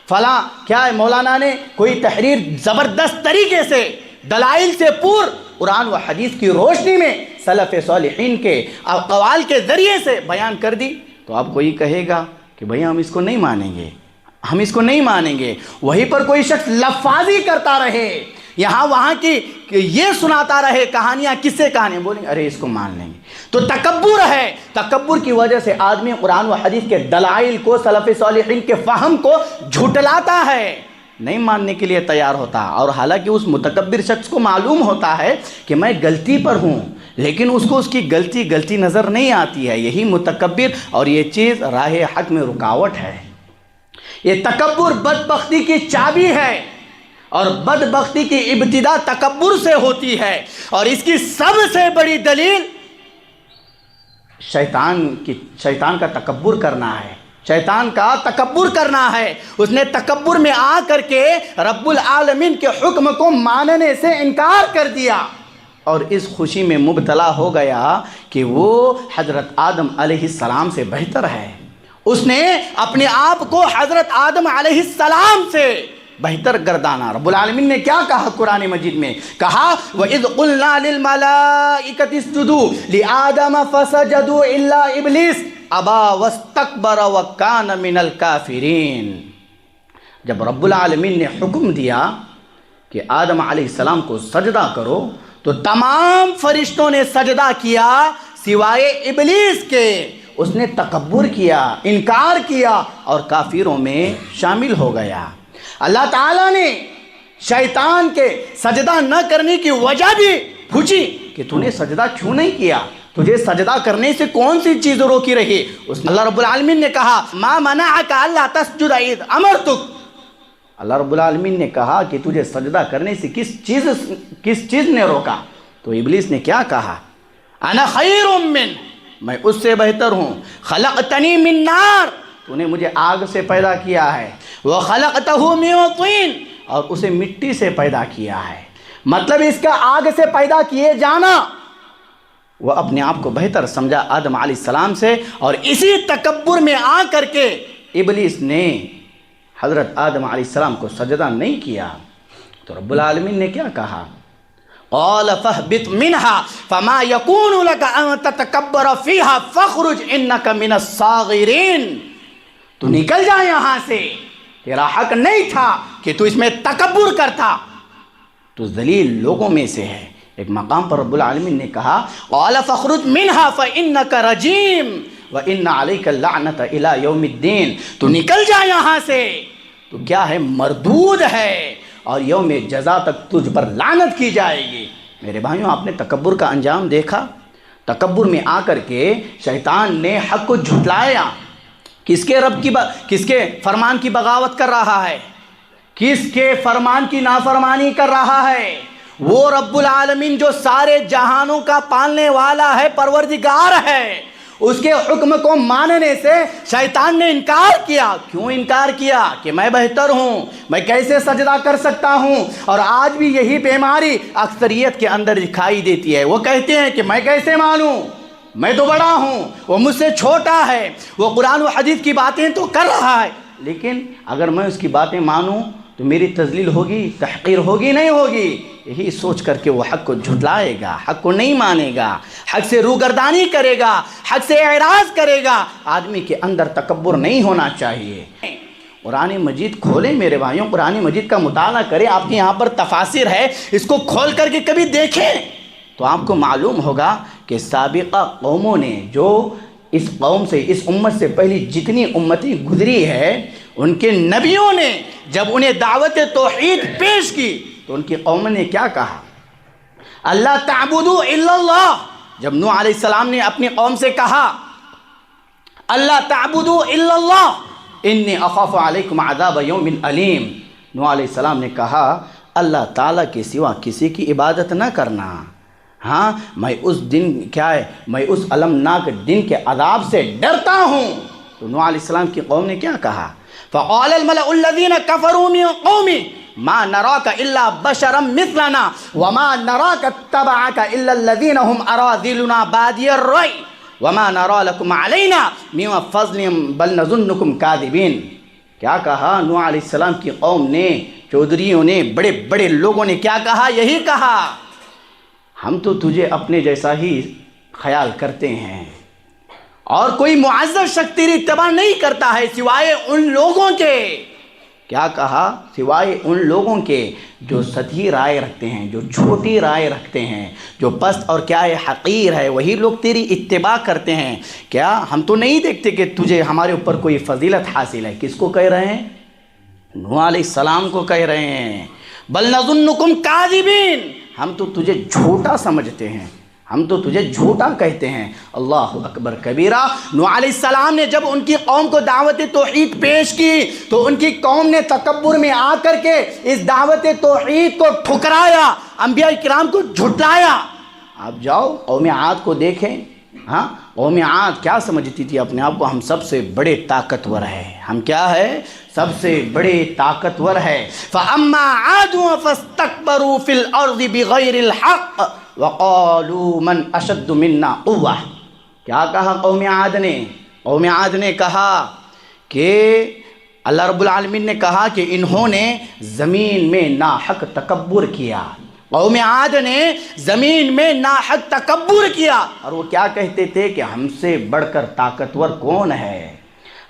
Speaker 1: فلاں کیا ہے، مولانا نے کوئی تحریر زبردست طریقے سے دلائل سے قرآن و حدیث کی روشنی میں سلف صالحین کے اقوال کے ذریعے سے بیان کر دی، تو آپ کوئی کہے گا کہ بھئی ہم اس کو نہیں مانیں گے، ہم اس کو نہیں مانیں گے۔ وہیں پر کوئی شخص لفاظی کرتا رہے، یہاں وہاں کی یہ سناتا رہے کہانیاں، کس سے کہانیاں، بولیں گے ارے اس کو مان لیں گے۔ تو تکبر ہے، تکبر کی وجہ سے آدمی قرآن و حدیث کے دلائل کو، سلف صالحین کے فہم کو جھٹلاتا ہے، نہیں ماننے کے لیے تیار ہوتا، اور حالانکہ اس متکبر شخص کو معلوم ہوتا ہے کہ میں غلطی پر ہوں، لیکن اس کو اس کی غلطی نظر نہیں آتی ہے۔ یہی متکبر اور یہ چیز راہ حق میں رکاوٹ ہے۔ یہ تکبر بدبختی کی چابی ہے، اور بدبختی کی ابتدا تکبر سے ہوتی ہے، اور اس کی سب سے بڑی دلیل شیطان کا تکبر کرنا ہے، شیطان کا تکبر کرنا ہے۔ اس نے تکبر میں آ کر کے رب العالمین کے حکم کو ماننے سے انکار کر دیا، اور اس خوشی میں مبتلا ہو گیا کہ وہ حضرت آدم علیہ السلام سے بہتر ہے۔ اس نے اپنے آپ کو حضرت آدم علیہ السلام سے بہتر گردانا۔ رب العالمین نے کیا کہا قرآن مجید میں؟ کہا وَإِذْ قُلْنَا لِلْمَلَائِكَةِ اسْجُدُوا لِآدَمَ فَسَجَدُوا إِلَّا إِبْلِيسَ أَبَى وَاسْتَكْبَرَ وَكَانَ مِنَ الْكَافِرِينَ۔ جب رب العالمین نے حکم دیا کہ آدم علیہ السلام کو سجدہ کرو، تو تمام فرشتوں نے سجدہ کیا سوائے ابلیس کے۔ اس نے تکبر کیا، انکار کیا، اور کافروں میں شامل ہو گیا۔ اللہ تعالیٰ نے شیطان کے سجدہ نہ کرنے کی وجہ بھی پوچھی کہ تو نے سجدہ کیوں نہیں کیا، تجھے سجدہ کرنے سے کون سی چیز روکی رہی؟ اللہ رب العالمین نے کہا ما منعک الا تسجد اذ امرتک۔ اللہ رب العالمین نے کہا کہ تجھے سجدہ کرنے سے کس چیز نے روکا؟ تو ابلیس نے کیا کہا؟ انا خیر من، میں اس سے بہتر ہوں، خلقتنی من نار، تو نے مجھے آگ سے پیدا کیا ہے، وَخَلَقْتَهُ مِن طِينٍ، اور اسے مٹی سے پیدا کیا ہے۔ مطلب اس کا آگ سے پیدا کیے جانا، وہ اپنے آپ کو بہتر سمجھا آدم علیہ السلام سے، اور اسی تکبر میں آ کر کے ابلیس نے حضرت آدم علیہ السلام کو سجدہ نہیں کیا۔ تو رب العالمین نے کیا کہا؟ قال فاهبط منها فما يكون لك ان تتكبر فيها فاخرج انك من الصاغرين۔ تو نکل جا یہاں سے، تیرا حق نہیں تھا کہ تو اس میں تکبر کرتا، تو ذلیل لوگوں میں سے ہے۔ ایک مقام پر رب العالمین نے کہا قال فاخرج منها فإنك رجیم وإن عليك اللعنة إلى يوم الدین، تو نکل جا یہاں سے، تو کیا ہے مردود ہے اور یوم جزا تک تجھ پر لعنت کی جائے گی۔ میرے بھائیوں، آپ نے تکبر کا انجام دیکھا؟ تکبر میں آ کر کے شیطان نے حق کو جھٹلایا۔ کس کے فرمان کی بغاوت کر رہا ہے؟ کس کے فرمان کی نافرمانی کر رہا ہے؟ وہ رب العالمین جو سارے جہانوں کا پالنے والا ہے، پروردگار ہے، اس کے حکم کو ماننے سے شیطان نے انکار کیا۔ کیوں انکار کیا؟ کہ میں بہتر ہوں، میں کیسے سجدہ کر سکتا ہوں؟ اور آج بھی یہی بیماری اکثریت کے اندر دکھائی دیتی ہے۔ وہ کہتے ہیں کہ میں کیسے مانوں، میں تو بڑا ہوں، وہ مجھ سے چھوٹا ہے، وہ قرآن و حدیث کی باتیں تو کر رہا ہے، لیکن اگر میں اس کی باتیں مانوں تو میری تذلیل ہوگی، تحقیر ہوگی، نہیں ہوگی؟ یہی سوچ کر کے وہ حق کو جھٹلائے گا، حق کو نہیں مانے گا، حق سے روگردانی کرے گا، حق سے اعراض کرے گا۔ آدمی کے اندر تکبر نہیں ہونا چاہیے۔ قرآن مجید کھولیں میرے بھائیوں، قرآن مجید کا مطالعہ کریں، آپ کے یہاں پر تفاسیر ہے، اس کو کھول کر کے کبھی دیکھیں تو آپ کو معلوم ہوگا کہ سابقہ قوموں نے جو اس قوم سے، اس امت سے پہلی جتنی امتیں گزری ہے، ان کے نبیوں نے جب انہیں دعوت توحید پیش کی تو ان کی قوم نے کیا کہا؟ اللہ تعبدوا الا اللہ۔ جب نوح علیہ السلام نے اپنی قوم سے کہا اللہ تعبدوا الا اللہ انی اخاف علیکم عذاب یوم علیم، نوح علیہ السلام نے کہا اللہ تعالیٰ کے سوا کسی کی عبادت نہ کرنا، ہاں میں اس دن کیا ہے، میں اس المناک دن کے عذاب سے ڈرتا ہوں۔ تو نوح علیہ السلام کی قوم نے کیا کہا؟ فقال الملأ الذين كفروا من قومه ما نراك الا بشرا مثلنا وما نراك اتبعك الا الذين هم اراذلنا بادي الرأي وما نرى لكم علينا من فضل بل نظنكم كاذبين۔ کیا کہا نوح علیہ السلام کی قوم نے، چودھریوں نے، بڑے بڑے لوگوں نے کیا کہا؟ یہی کہا ہم تو تجھے اپنے جیسا ہی خیال کرتے ہیں اور کوئی معزز شخص تیری اتباع نہیں کرتا ہے سوائے ان لوگوں کے۔ کیا کہا؟ سوائے ان لوگوں کے جو سطحی رائے رکھتے ہیں، جو چھوٹی رائے رکھتے ہیں، جو پست اور کیا ہے حقیر ہے، وہی لوگ تیری اتباع کرتے ہیں۔ کیا ہم تو نہیں دیکھتے کہ تجھے ہمارے اوپر کوئی فضیلت حاصل ہے؟ کس کو کہہ رہے ہیں؟ نوح علیہ السلام کو کہہ رہے ہیں بل نظنکم کاذبین، ہم تو تجھے جھوٹا سمجھتے ہیں، ہم تو تجھے جھوٹا کہتے ہیں۔ اللہ اکبر کبیرہ۔ نوح علیہ السلام نے جب ان کی قوم کو دعوت توحید پیش کی تو ان کی قوم نے تکبر میں آ کر کے اس دعوت توحید کو ٹھکرایا، انبیاء کرام کو جھٹلایا۔ آپ جاؤ قوم عاد کو دیکھیں، ہاں قوم عاد کیا سمجھتی تھی اپنے آپ کو؟ ہم سب سے بڑے طاقتور ہیں، ہم کیا ہے؟ سب سے بڑے طاقتور ہے۔ فَأَمَّا عَادٌ فَاسْتَكْبَرُوا فِي الْأَرْضِ بِغَيْرِ الْحَقِّ وَقَالُوا مَنْ أَشَدُّ مِنَّا قُوَّةً۔ کیا کہا قوم عاد نے؟ قوم عاد نے کہا کہ اللہ رب العالمین نے کہا کہ انہوں نے زمین میں ناحق تکبر کیا۔ قوم عاد نے زمین میں ناحق تکبر کیا، اور وہ کیا کہتے تھے کہ ہم سے بڑھ کر طاقتور کون ہے،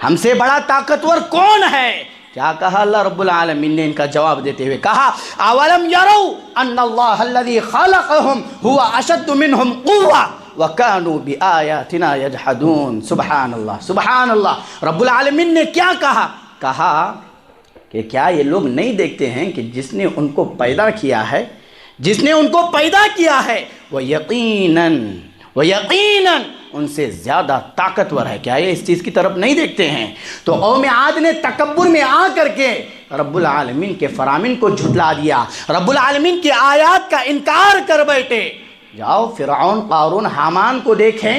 Speaker 1: ہم سے بڑا طاقتور کون ہے؟ کیا کہا اللہ رب العالمین نے ان کا جواب دیتے ہوئے؟ کہا اولم یروا ان اللہ الذی خلقهم هو اشد منهم قوة وكانوا بآیاتنا یجحدون۔ سبحان اللہ، سبحان اللہ۔ رب العالمین نے کیا کہا؟ کہا کہ کیا یہ لوگ نہیں دیکھتے ہیں کہ جس نے ان کو پیدا کیا ہے، جس نے ان کو پیدا کیا ہے وہ یقیناً ان سے زیادہ طاقتور ہے؟ کیا یہ اس چیز کی طرف نہیں دیکھتے ہیں؟ تو قوم عاد نے تکبر میں آ کر کے رب العالمین کے فرامین کو جھٹلا دیا، رب العالمین کی آیات کا انکار کر بیٹھے۔ جاؤ فرعون، قارون، حامان کو دیکھیں،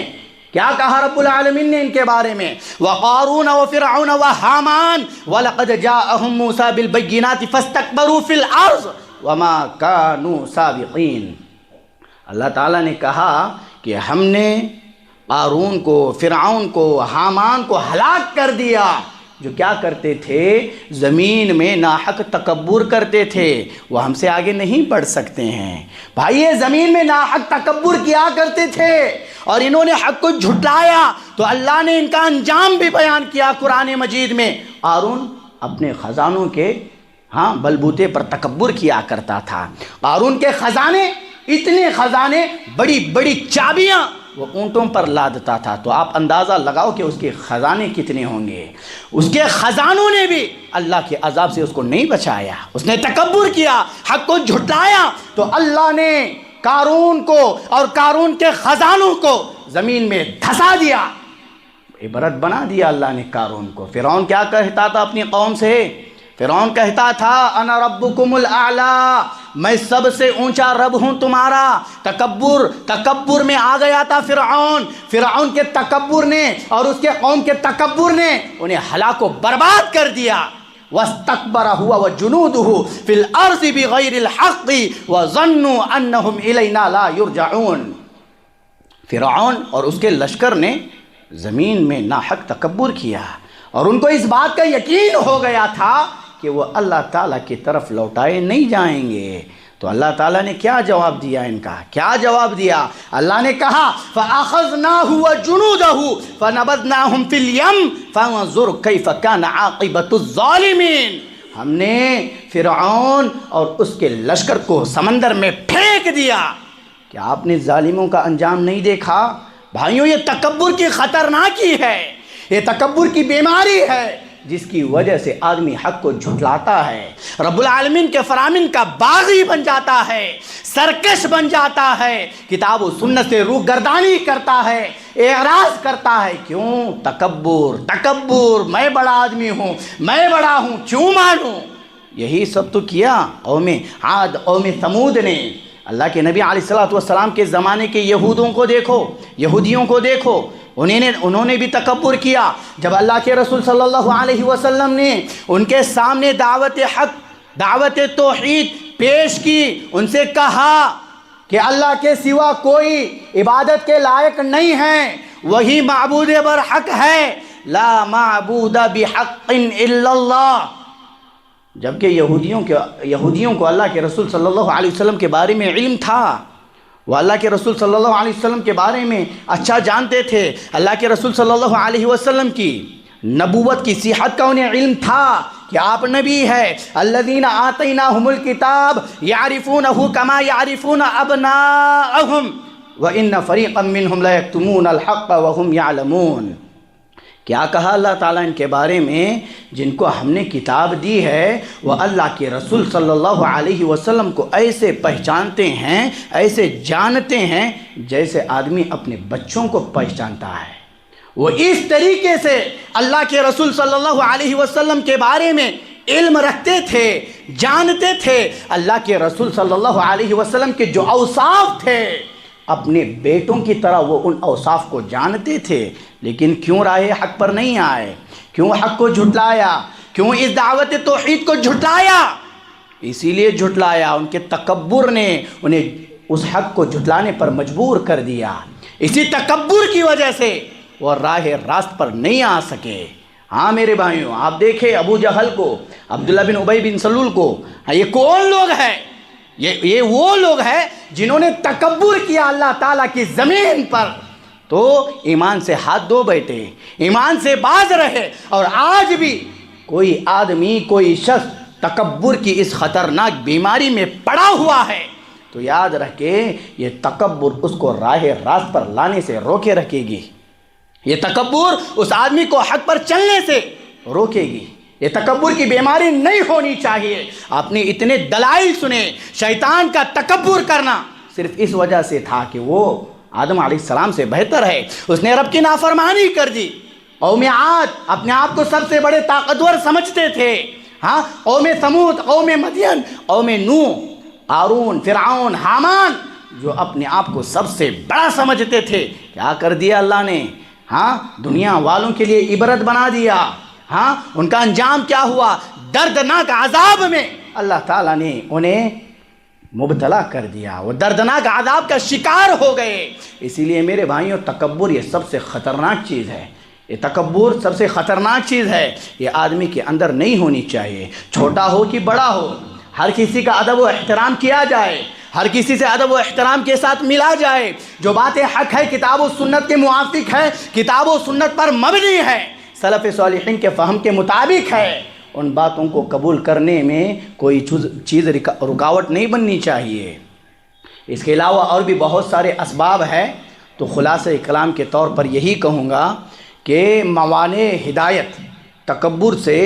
Speaker 1: کیا کہا رب العالمین نے ان کے بارے میں؟ وقارون وفرعون وحامان وَلَقَدْ جَاءَهُمْ مُوسَى بِالْبَيِّنَاتِ فَاسْتَكْبَرُوا فِي الْأَرْضِ وَمَا كَانُوا سَابِقِينَ۔ اللہ تعالیٰ نے کہا کہ ہم نے قارون کو، فرعون کو، حامان کو ہلاک کر دیا، جو کیا کرتے تھے؟ زمین میں ناحق تکبر کرتے تھے۔ وہ ہم سے آگے نہیں بڑھ سکتے ہیں بھائی، یہ زمین میں ناحق تکبر کیا کرتے تھے اور انہوں نے حق کو جھٹلایا، تو اللہ نے ان کا انجام بھی بیان کیا قرآن مجید میں۔ قارون اپنے خزانوں کے بلبوتے پر تکبر کیا کرتا تھا۔ قارون کے خزانے اتنے خزانے، بڑی بڑی چابیاں وہ اونٹوں پر لادتا تھا۔ تو آپ اندازہ لگاؤ کہ اس کے خزانے کتنے ہوں گے۔ اس کے خزانوں نے بھی اللہ کے عذاب سے اس کو نہیں بچایا۔ اس نے تکبر کیا، حق کو جھٹلایا، تو اللہ نے قارون کو اور قارون کے خزانوں کو زمین میں دھسا دیا، عبرت بنا دیا اللہ نے قارون کو۔ فرعون کیا کہتا تھا اپنی قوم سے؟ فرعون کہتا تھا انا ربکم الاعلی، میں سب سے اونچا رب ہوں تمہارا۔ تکبر میں آ گیا تھا فرعون کے تکبر نے اور اس کے قوم کے تکبر نے انہیں ہلاک و برباد کر دیا۔ واستكبر هو وجنوده في الارض بغير الحق وظنوا انهم الينا لا يرجعون۔ فرعون اور اس کے لشکر نے زمین میں ناحق تکبر کیا اور ان کو اس بات کا یقین ہو گیا تھا کہ وہ اللہ تعالیٰ کی طرف لوٹائے نہیں جائیں گے۔ تو اللہ تعالیٰ نے کیا جواب دیا ان کا؟ کیا جواب دیا؟ اللہ نے کہا فَأَخَذْنَاهُ وَجُنُودَهُ فَنَبَذْنَاهُمْ فِي الْيَمِّ فَانظُرْ كَيْفَ كَانَ عَاقِبَةُ الظَّالِمِينَ۔ ہم نے فرعون اور اس کے لشکر کو سمندر میں پھینک دیا۔ کیا آپ نے ظالموں کا انجام نہیں دیکھا؟ بھائیوں، یہ تکبر کی خطرناکی ہے، یہ تکبر کی بیماری ہے جس کی وجہ سے آدمی حق کو جھٹلاتا ہے، رب العالمین کے فرامین کا باغی بن جاتا ہے، سرکش بن جاتا ہے، کتاب و سنت سے روح گردانی کرتا ہے، اعراض کرتا ہے۔ کیوں؟ تکبر، میں بڑا آدمی ہوں، میں بڑا ہوں، کیوں مانوں؟ یہی سب تو کیا قوم عاد، قوم ثمود نے۔ اللہ کے نبی علیہ السلام کے زمانے کے یہودیوں کو دیکھو، انہوں نے بھی تکبر کیا۔ جب اللہ کے رسول صلی اللہ علیہ وسلم نے ان کے سامنے دعوت حق، دعوت توحید پیش کی، ان سے کہا کہ اللہ کے سوا کوئی عبادت کے لائق نہیں ہے، وہی معبود برحق ہے، لا معبود بحق الا اللہ۔ جبکہ یہودیوں کو اللہ کے رسول صلی اللہ علیہ وسلم کے بارے میں علم تھا، وہ اللہ کے رسول صلی اللہ علیہ وسلم کے بارے میں اچھا جانتے تھے، اللہ کے رسول صلی اللہ علیہ وسلم کی نبوت کی صحت کا انہیں علم تھا کہ آپ نبی ہے۔ الذین آتیناہم الکتاب یعرفونہ کما یعرفون ابناءہم وان فریقا منہم لیکتمون الحق وہم یعلمون۔ کیا کہا اللہ تعالیٰ ان کے بارے میں؟ جن کو ہم نے کتاب دی ہے وہ اللہ کے رسول صلی اللہ علیہ وسلم کو ایسے پہچانتے ہیں، ایسے جانتے ہیں جیسے آدمی اپنے بچوں کو پہچانتا ہے۔ وہ اس طریقے سے اللہ کے رسول صلی اللہ علیہ وسلم کے بارے میں علم رکھتے تھے، جانتے تھے۔ اللہ کے رسول صلی اللہ علیہ وسلم کے جو اوصاف تھے، اپنے بیٹوں کی طرح وہ ان اوصاف کو جانتے تھے، لیکن کیوں راہ حق پر نہیں آئے؟ کیوں حق کو جھٹلایا؟ کیوں اس دعوت توحید کو جھٹلایا؟ اسی لیے جھٹلایا، ان کے تکبر نے انہیں اس حق کو جھٹلانے پر مجبور کر دیا۔ اسی تکبر کی وجہ سے وہ راہ راست پر نہیں آ سکے۔ ہاں میرے بھائیوں، آپ دیکھیں ابو جہل کو، عبداللہ بن ابی بن سلول کو، یہ کون لوگ ہیں؟ یہ وہ لوگ ہیں جنہوں نے تکبر کیا اللہ تعالیٰ کی زمین پر، تو ایمان سے ہاتھ دھو بیٹھے، ایمان سے باز رہے۔ اور آج بھی کوئی آدمی، کوئی شخص تکبر کی اس خطرناک بیماری میں پڑا ہوا ہے تو یاد رکھے یہ تکبر اس کو راہ راست پر لانے سے روکے رکھے گی، یہ تکبر اس آدمی کو حق پر چلنے سے روکے گی۔ یہ تکبر کی بیماری نہیں ہونی چاہیے۔ آپ نے اتنے دلائل سنے، شیطان کا تکبر کرنا صرف اس وجہ سے تھا کہ وہ آدم علیہ السلام سے بہتر ہے، اس نے رب کی نافرمانی کر دی۔ قوم عاد اپنے آپ کو سب سے بڑے طاقتور سمجھتے تھے، ہاں، قوم ثمود، قوم مدین، قوم نوح، قارون، فرعون، حامان، جو اپنے آپ کو سب سے بڑا سمجھتے تھے، کیا کر دیا اللہ نے؟ ہاں، دنیا والوں کے لیے عبرت بنا دیا۔ ہاں، ان کا انجام کیا ہوا؟ دردناک عذاب میں اللہ تعالیٰ نے انہیں مبتلا کر دیا، وہ دردناک عذاب کا شکار ہو گئے۔ اسی لیے میرے بھائیوں، تکبر یہ سب سے خطرناک چیز ہے، یہ تکبر سب سے خطرناک چیز ہے، یہ آدمی کے اندر نہیں ہونی چاہیے، چھوٹا ہو کہ بڑا ہو، ہر کسی کا ادب و احترام کیا جائے، ہر کسی سے ادب و احترام کے ساتھ ملا جائے۔ جو باتیں حق ہے، کتاب و سنت کے موافق ہے، کتاب و سنت پر مبنی ہے، سلف صالحین کے فہم کے مطابق ہے، ان باتوں کو قبول کرنے میں کوئی چیز رکاوٹ نہیں بننی چاہیے۔ اس کے علاوہ اور بھی بہت سارے اسباب ہیں، تو خلاصہ کلام کے طور پر یہی کہوں گا کہ موانع ہدایت، تکبر سے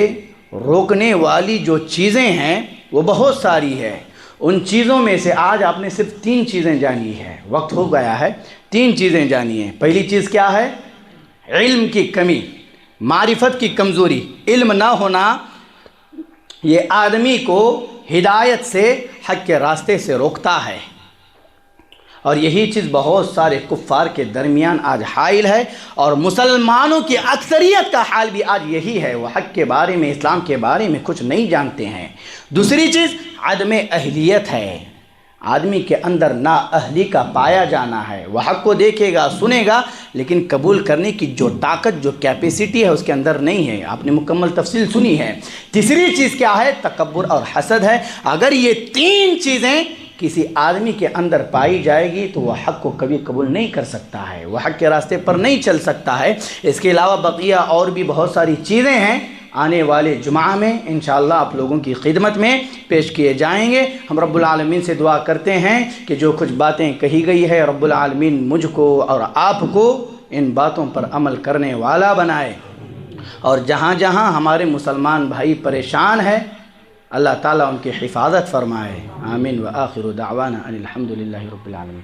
Speaker 1: روکنے والی جو چیزیں ہیں وہ بہت ساری ہے۔ ان چیزوں میں سے آج آپ نے صرف 3 چیزیں جانی ہے، وقت ہو گیا ہے، 3 چیزیں جانی ہیں۔ پہلی چیز کیا ہے؟ علم کی کمی، معرفت کی کمزوری۔ علم نہ ہونا یہ آدمی کو ہدایت سے، حق کے راستے سے روکتا ہے، اور یہی چیز بہت سارے کفار کے درمیان آج حائل ہے، اور مسلمانوں کی اکثریت کا حال بھی آج یہی ہے، وہ حق کے بارے میں، اسلام کے بارے میں کچھ نہیں جانتے ہیں۔ دوسری چیز عدم اہلیت ہے، آدمی کے اندر نااہلی کا پایا جانا ہے، وہ حق کو دیکھے گا، سنے گا، لیکن قبول کرنے کی جو طاقت، جو کیپیسٹی ہے اس کے اندر نہیں ہے۔ آپ نے مکمل تفصیل سنی ہے۔ تیسری چیز کیا ہے؟ تکبر اور حسد ہے۔ اگر یہ 3 چیزیں کسی آدمی کے اندر پائی جائے گی تو وہ حق کو کبھی قبول نہیں کر سکتا ہے، وہ حق کے راستے پر نہیں چل سکتا ہے۔ اس کے علاوہ بقیہ اور بھی بہت ساری چیزیں ہیں، آنے والے جمعہ میں انشاءاللہ آپ لوگوں کی خدمت میں پیش کیے جائیں گے۔ ہم رب العالمین سے دعا کرتے ہیں کہ جو کچھ باتیں کہی گئی ہے رب العالمین مجھ کو اور آپ کو ان باتوں پر عمل کرنے والا بنائے، اور جہاں جہاں ہمارے مسلمان بھائی پریشان ہیں اللہ تعالیٰ ان کی حفاظت فرمائے۔ آمین۔ وآخر دعوانا ان الحمد للہ رب العالمین۔